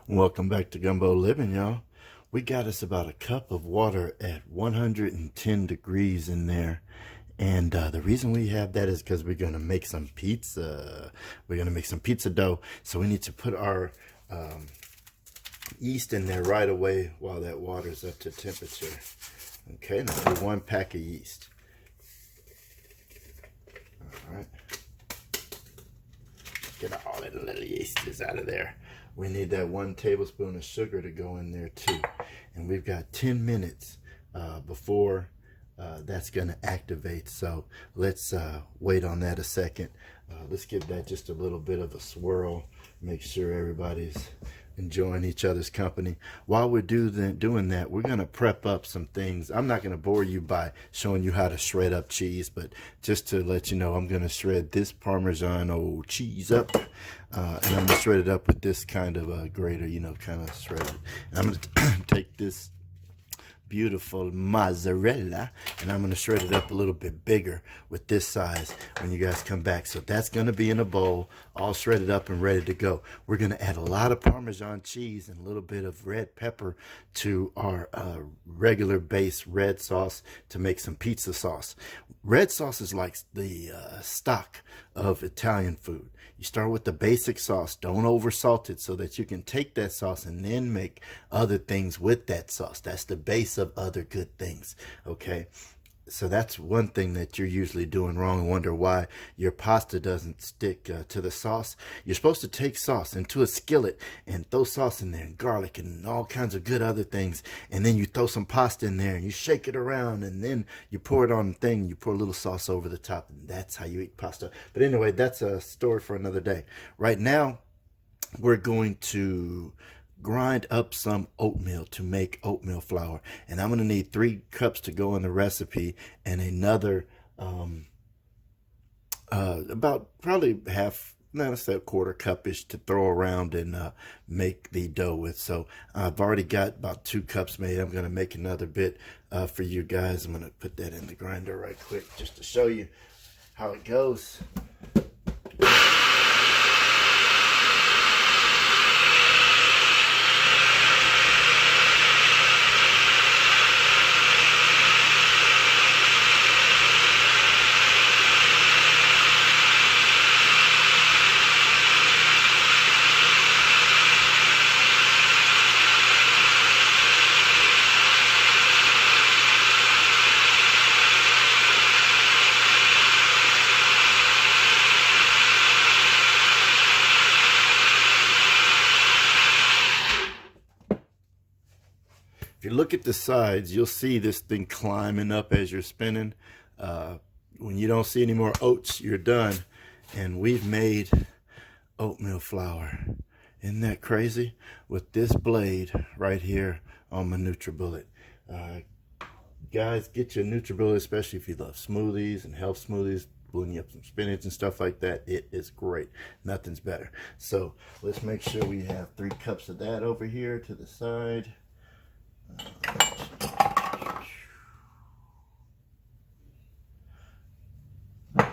Welcome back to Gumbo Living, y'all. We got us about a cup of water at 110 degrees in there. And the reason we have that is because we're going to make some pizza. We're going to make some pizza dough. So we need to put our yeast in there right away while that water's up to temperature. Okay, now do 1 pack of yeast. All right. Get all that little yeast is out of there. We need that 1 tablespoon of sugar to go in there too. And we've got 10 minutes before that's going to activate. So let's wait on that a second. Let's give that just a little bit of a swirl. Make sure everybody's enjoying each other's company. While we're doing that, we're going to prep up some things. I'm not going to bore you by showing you how to shred up cheese, but just to let you know, I'm going to shred this Parmesan cheese up. And I'm going to shred it up with this kind of a grater, kind of shred it. And I'm going to take this beautiful mozzarella and I'm going to shred it up a little bit bigger with this size when you guys come back. So that's going to be in a bowl, all shredded up and ready to go. We're going to add a lot of Parmesan cheese and a little bit of red pepper to our regular base red sauce to make some pizza sauce. Red sauce is like the stock of Italian food. You start with the basic sauce. Don't over salt it so that you can take that sauce and then make other things with that sauce. That's the base of other good things. Okay. So that's one thing that you're usually doing wrong and wonder why your pasta doesn't stick to the sauce. You're supposed to take sauce into a skillet and throw sauce in there and garlic and all kinds of good other things. And then you throw some pasta in there and you shake it around and then you pour it on the thing and you pour a little sauce over the top. And that's how you eat pasta. But anyway, that's a story for another day. Right now, we're going to grind up some oatmeal to make oatmeal flour, and I'm going to need 3 cups to go in the recipe and another about probably half, no, let's say a quarter cup-ish to throw around and make the dough with. So I've already got about 2 cups made. I'm going to make another bit for you guys. I'm going to put that in the grinder right quick just to show you how it goes. If you look at the sides, you'll see this thing climbing up as you're spinning. When you don't see any more oats, you're done. And we've made oatmeal flour. Isn't that crazy? With this blade right here on my NutriBullet. Guys, get your NutriBullet, especially if you love smoothies and health smoothies, blending up some spinach and stuff like that. It is great. Nothing's better. So let's make sure we have 3 cups of that over here to the side. All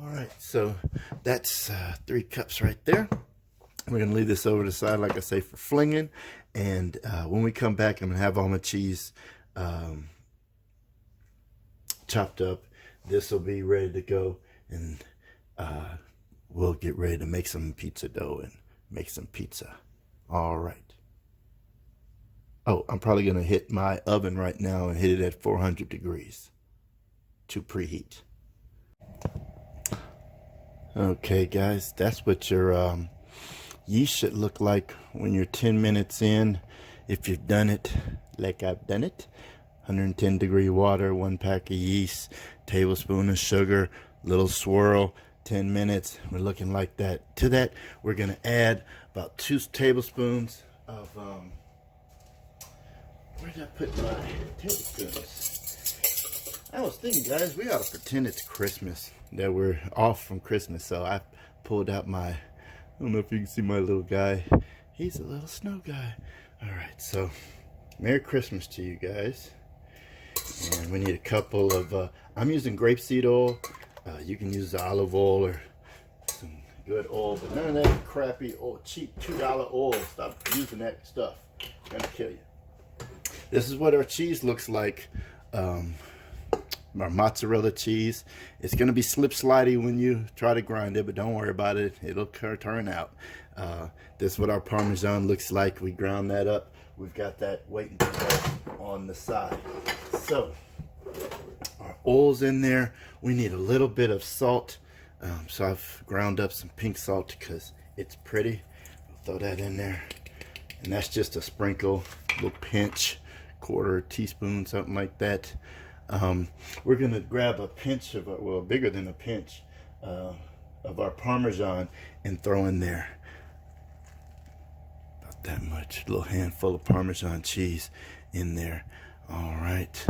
right, so that's 3 cups right there. We're going to leave this over to the side, like I say, for flinging. And when we come back, I'm going to have all my cheese chopped up. This will be ready to go. And we'll get ready to make some pizza dough and make some pizza. All right. Oh, I'm probably going to hit my oven right now and hit it at 400 degrees to preheat. Okay, guys, that's what your yeast should look like when you're 10 minutes in. If you've done it like I've done it, 110 degree water, 1 pack of yeast, tablespoon of sugar, little swirl, 10 minutes. We're looking like that. To that, we're going to add about 2 tablespoons of... where did I put my tablespoons? I was thinking, guys, we ought to pretend it's Christmas, that we're off from Christmas. So I pulled out my, I don't know if you can see my little guy. He's a little snow guy. All right, so Merry Christmas to you guys. And we need a couple of, I'm using grapeseed oil. You can use olive oil or some good oil, but none of that crappy oil, cheap $2 oil. Stop using that stuff. It's gonna kill you. This is what our cheese looks like. Our mozzarella cheese. It's gonna be slip slidey when you try to grind it, but don't worry about it. It'll turn out. This is what our Parmesan looks like. We ground that up. We've got that waiting to go on the side. So our oil's in there. We need a little bit of salt. So I've ground up some pink salt because it's pretty. Throw that in there. And that's just a sprinkle, a little pinch, quarter teaspoon, something like that. We're gonna grab a pinch of, well, bigger than a pinch of our Parmesan and throw in there. About that much, a little handful of Parmesan cheese in there. All right,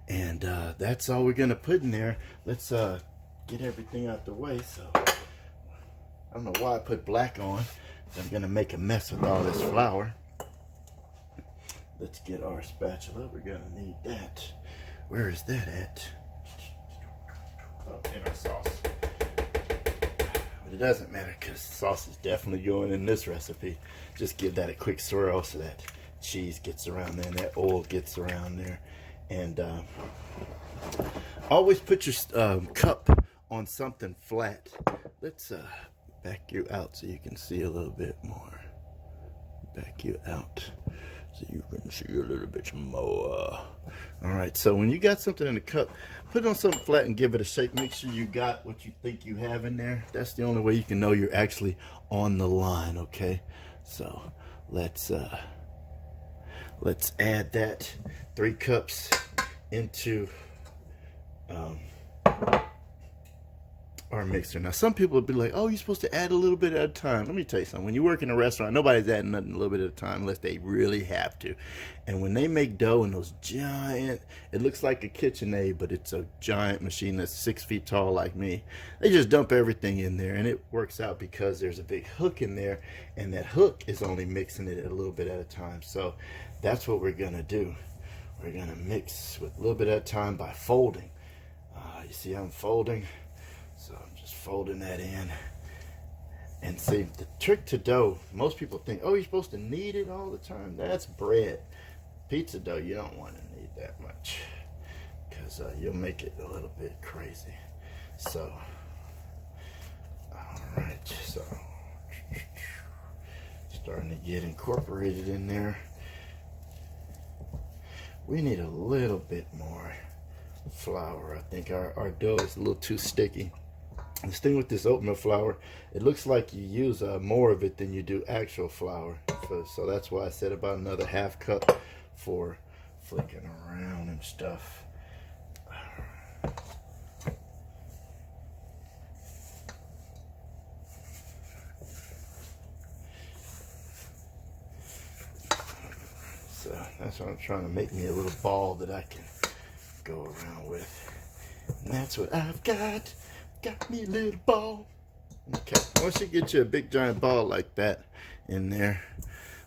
and that's all we're gonna put in there. Let's get everything out the way. So I don't know why I put black on. I'm gonna make a mess with all this flour. Let's get our spatula. We're gonna need that. Where is that at? Oh, in our sauce. But it doesn't matter because sauce is definitely going in this recipe. Just give that a quick swirl so that cheese gets around there and that oil gets around there. And always put your cup on something flat. Let's back you out so you can see a little bit more. Back you out so you can see a little bit more. All right, so when you got something in the cup, put it on something flat and give it a shake. Make sure you got what you think you have in there. That's the only way you can know you're actually on the line, okay? So let's add that 3 cups into our mixer. Now some people will be like, oh, you're supposed to add a little bit at a time. Let me tell you something. When you work in a restaurant, nobody's adding nothing a little bit at a time unless they really have to. And when they make dough in those giant, it looks like a KitchenAid, but it's a giant machine that's 6 feet tall like me. They just dump everything in there and it works out because there's a big hook in there and that hook is only mixing it a little bit at a time. So that's what we're gonna do. We're gonna mix with a little bit at a time by folding. You see I'm folding? So I'm just folding that in. And see, the trick to dough, most people think, oh, you're supposed to knead it all the time. That's bread. Pizza dough, you don't want to knead that much because you'll make it a little bit crazy. So, all right, so starting to get incorporated in there. We need a little bit more flour. I think our dough is a little too sticky. This thing with this oatmeal flour, it looks like you use more of it than you do actual flour. So that's why I said about another ½ cup for flicking around and stuff. So that's what I'm trying to make me a little ball that I can go around with. And that's what I've got. Got me a little ball. Okay, once you get you a big giant ball like that in there,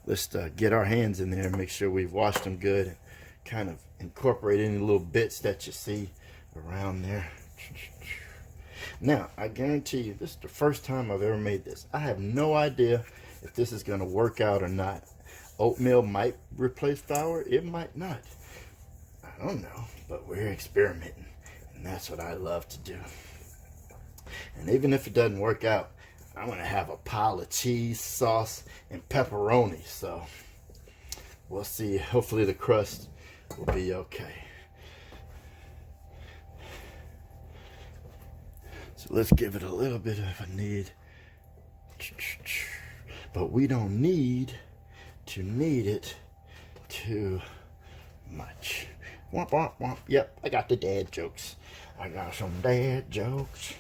let's get our hands in there and make sure we've washed them good and kind of incorporate any little bits that you see around there. Now, I guarantee you, this is the first time I've ever made this. I have no idea if this is going to work out or not. Oatmeal might replace flour. It might not. I don't know, but we're experimenting, and that's what I love to do. And even if it doesn't work out, I'm going to have a pile of cheese, sauce, and pepperoni. So we'll see. Hopefully the crust will be okay. So let's give it a little bit of a knead. But we don't need to knead it too much. Womp, womp, womp. Yep, I got the dad jokes. I got some dad jokes.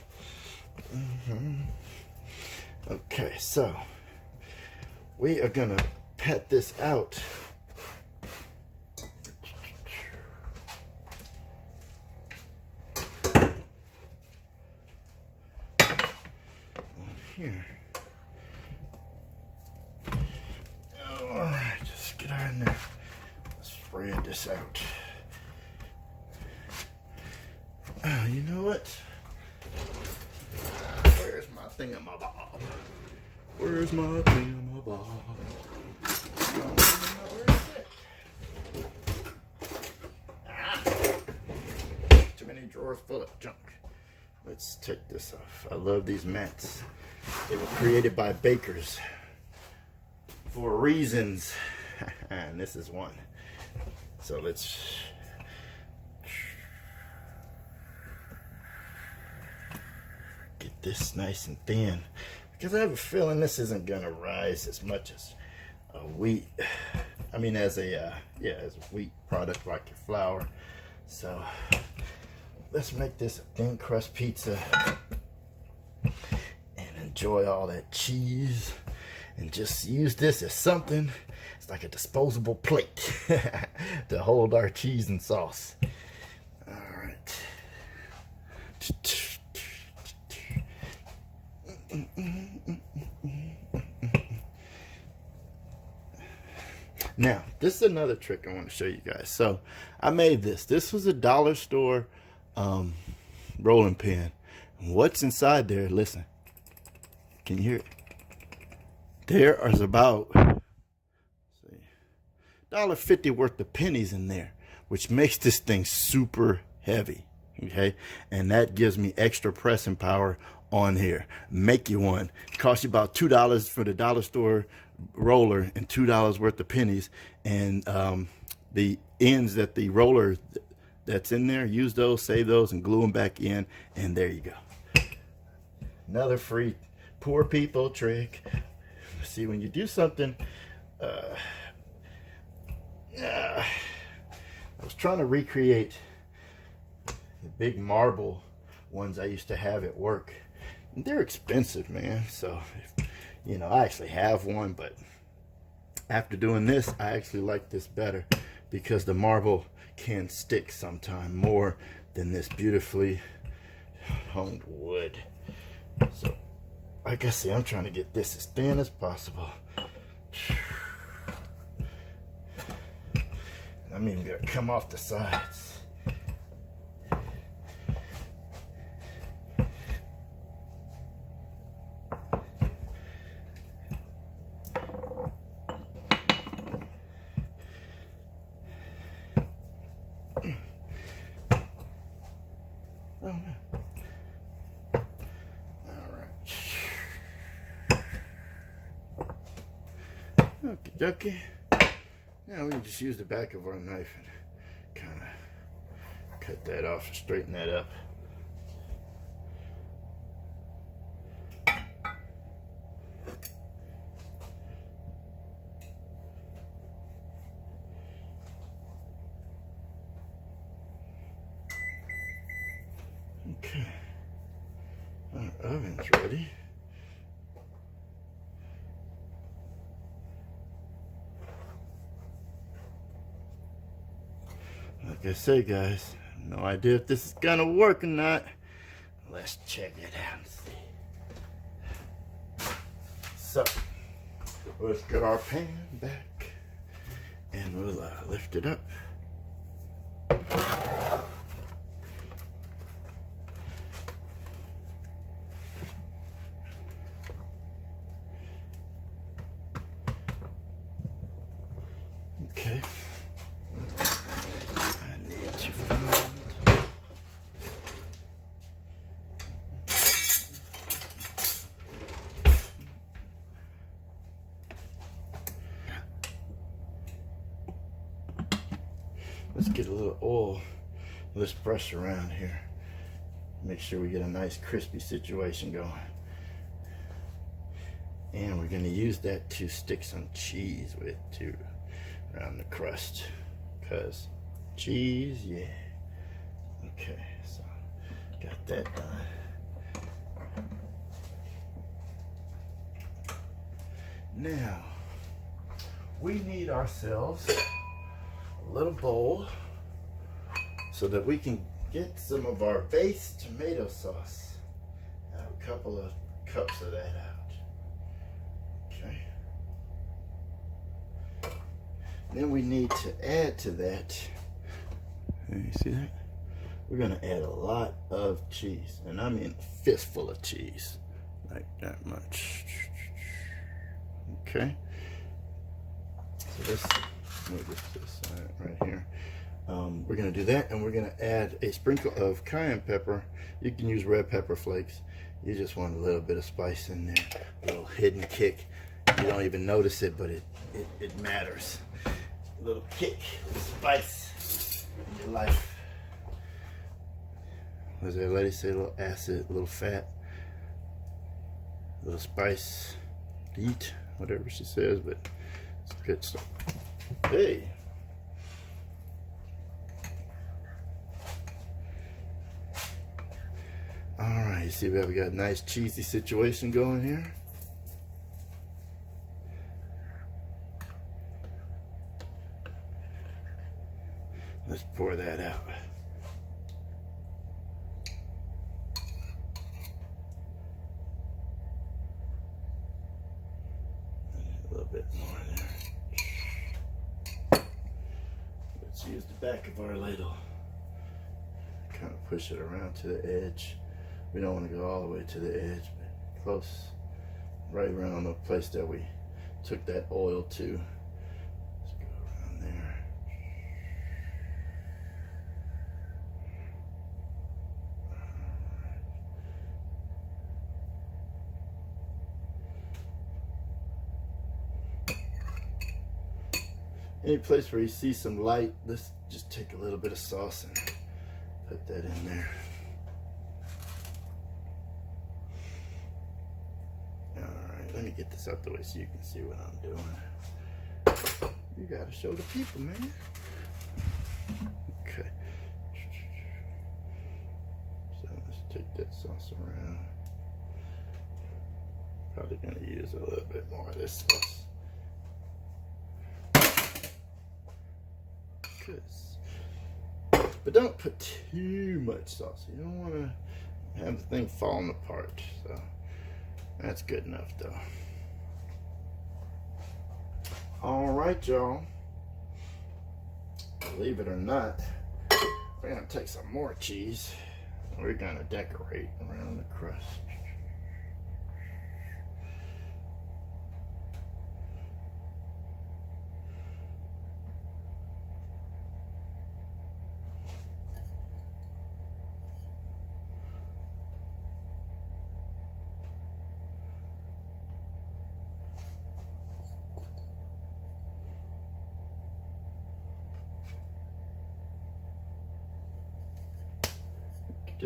Okay, so we are gonna pat this out. Here. All right, just get her in there. Spread this out. You know what? Where's my thingamabob? Where's my thingamabob? Where is it? Ah, too many drawers full of junk. Let's take this off. I love these mats. They were created by bakers for reasons, and this is one. So let's get this nice and thin, because I have a feeling this isn't gonna rise as much as a wheat. I mean, as a as a wheat product like your flour. So let's make this a thin crust pizza and enjoy all that cheese, and just use this as something. It's like a disposable plate to hold our cheese and sauce. All right. Now, this is another trick I want to show you guys. So I made this. This was a dollar store rolling pin. What's inside there? Listen. Can you hear it? There is about $1.50 worth of pennies in there, which makes this thing super heavy. Okay, and that gives me extra pressing power on here. Make you one. It costs you about $2 for the dollar store roller and $2 worth of pennies. And the ends that the roller that's in there, use those, save those, and glue them back in, and there you go. Another free poor people trick. See, when you do something, I was trying to recreate the big marble ones I used to have at work. They're expensive, man. So, you know, I actually have one, but after doing this, I actually like this better, because the marble can stick sometime more than this beautifully honed wood. So, like I say, I'm trying to get this as thin as possible. I'm even gonna come off the sides. Oh, no. Okie dokie. Now we can just use the back of our knife and kind of cut that off and straighten that up. Okay. Our oven's ready. Like I say, guys, no idea if this is gonna work or not. Let's check it out and see. So, let's get our pan back and we'll lift it up. Okay. Let's get a little oil. Let's brush around here. Make sure we get a nice crispy situation going. And we're gonna use that to stick some cheese with too, around the crust. Cause cheese, yeah. Okay, so got that done. Now, we need ourselves a little bowl so that we can get some of our base tomato sauce. I have a couple of cups of that out. Okay. Then we need to add to that, you see that? We're gonna add a lot of cheese, and I mean a fistful of cheese. like that much. Okay. So this, move this to the side right here. We're going to do that, and we're going to add a sprinkle of cayenne pepper. You can use red pepper flakes. You just want a little bit of spice in there, a little hidden kick. You don't even notice it, but it matters. A little kick of spice in your life. What does that lady say? A little acid, a little fat, a little spice to eat, whatever she says, but it's good stuff. Hey. Alright, you see we got a nice cheesy situation going here. Let's pour that out. A little bit more there. Let's use the back of our ladle. Kind of push it around to the edge. We don't want to go all the way to the edge, but close, right around the place that we took that oil to. Let's go around there. Any place where you see some light, let's just take a little bit of sauce and put that in there. Alright, let me get this out the way so you can see what I'm doing. You gotta show the people, man. Okay. So let's take that sauce around. Probably gonna use a little bit more of this sauce. But don't put too much sauce. You don't want to have the thing falling apart. So that's good enough, though. All right, y'all. Believe it or not, we're gonna take some more cheese. We're gonna decorate around the crust.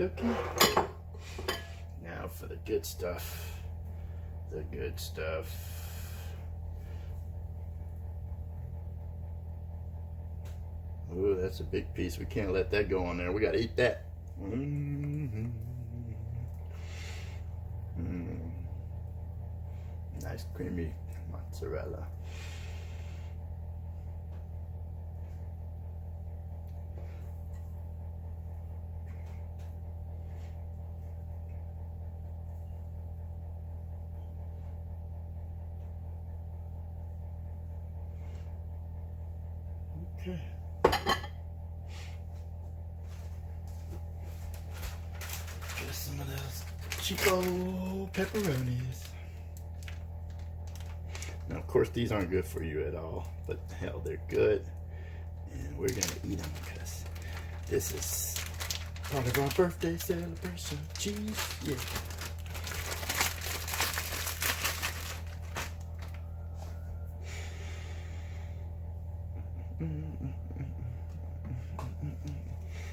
Okay. Now for the good stuff. The good stuff. Ooh, that's a big piece. We can't let that go on there. We gotta eat that. Nice creamy mozzarella. Okay. Just some of those cheapo pepperonis. Now, of course, these aren't good for you at all, but hell, they're good. And we're gonna eat them because this is part of our birthday celebration. Cheese, yeah.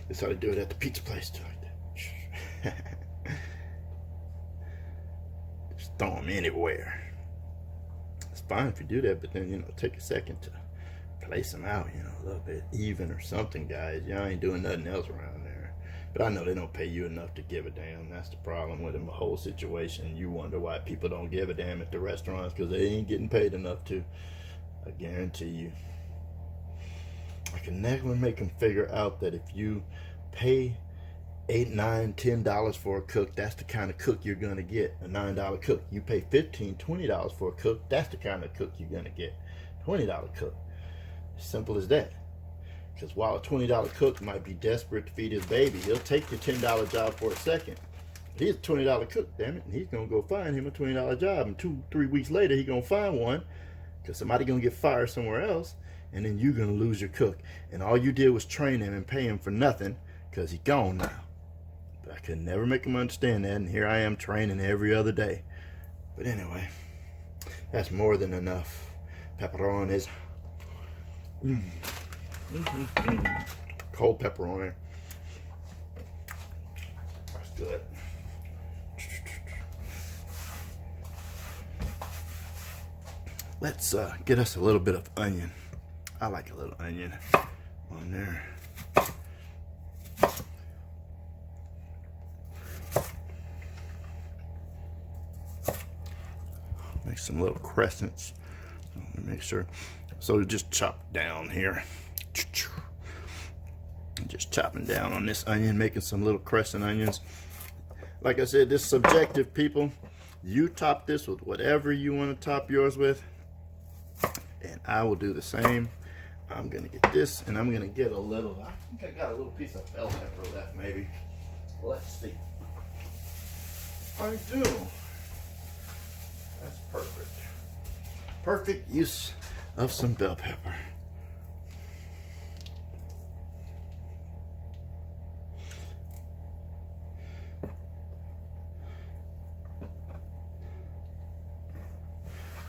That's how they do it at the pizza place, too, like that. Just throw them anywhere. It's fine if you do that, but then, you know, take a second to place them out, you know, a little bit even or something, guys. Y'all ain't doing nothing else around there. But I know they don't pay you enough to give a damn. That's the problem with the whole situation. You wonder why people don't give a damn at the restaurants, because they ain't getting paid enough to. I guarantee you. I can never make them figure out that if you pay $8, $9, $10 for a cook, that's the kind of cook you're gonna get. A $9 cook. You pay $15, $20 for a cook, that's the kind of cook you're gonna get. $20 cook. Simple as that. Because while a $20 cook might be desperate to feed his baby, he'll take your $10 job for a second. He's a $20 cook, damn it. And he's gonna go find him a $20 job, and 2-3 weeks later he's gonna find one because somebody gonna get fired somewhere else, and then you're gonna lose your cook. And all you did was train him and pay him for nothing because he's gone now. But I could never make him understand that, and here I am training every other day. But anyway, that's more than enough. Pepperonis. Cold pepper on there. That's good. Let's get us a little bit of onion. I like a little onion on there. Make some little crescents. Make sure. So just chop down here. Just chopping down on this onion, making some little crescent onions. Like I said, this is subjective, people. You top this with whatever you want to top yours with, and I will do the same. I'm gonna get this, and I'm gonna get a little. I think I got a little piece of bell pepper left, maybe. Let's see. I do. That's perfect. Perfect use of some bell pepper.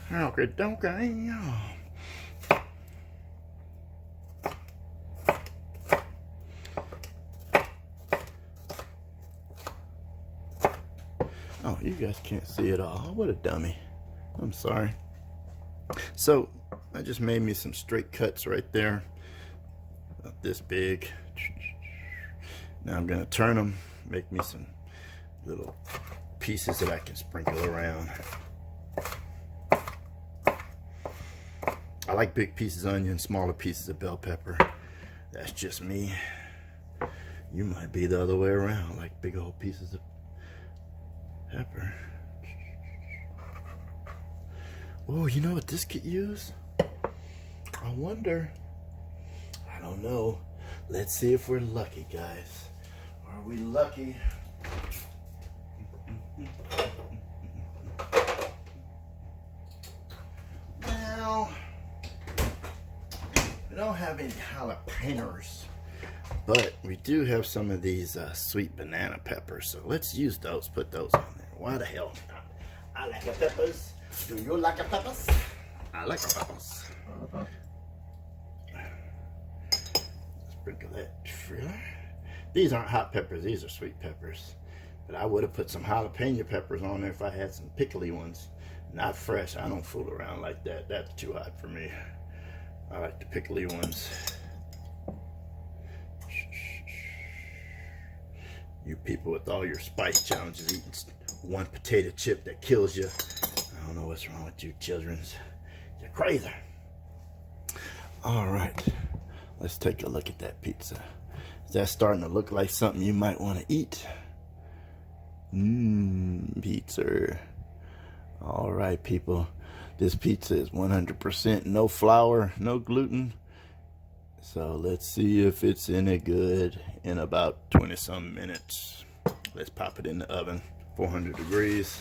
Okay, okay. Oh, you guys can't see it all. What a dummy. I'm sorry. So, I just made me some straight cuts right there. About this big. Now I'm going to turn them, make me some little pieces that I can sprinkle around. I like big pieces of onion, smaller pieces of bell pepper. That's just me. You might be the other way around, like big old pieces of pepper. Oh, you know what this could use? I wonder. I don't know. Let's see if we're lucky, guys. Are we lucky? Well, we don't have any jalapenos, but we do have some of these sweet banana peppers. So let's use those. Put those on there. Why the hell not? I like the peppers. Do you like the peppers? I like the peppers. Sprinkle that. These aren't hot peppers. These are sweet peppers. But I would have put some jalapeno peppers on there if I had some pickly ones. Not fresh. I don't fool around like that. That's too hot for me. I like the pickly ones. You people with all your spice challenges eating one potato chip that kills you. I don't know what's wrong with you childrens. You're crazy. All right. Let's take a look at that pizza. Is that starting to look like something you might want to eat? Pizza. All right, people. This pizza is 100% no flour, no gluten. So let's see if it's any good in about 20-some minutes. Let's pop it in the oven, 400 degrees.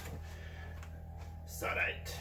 Alright.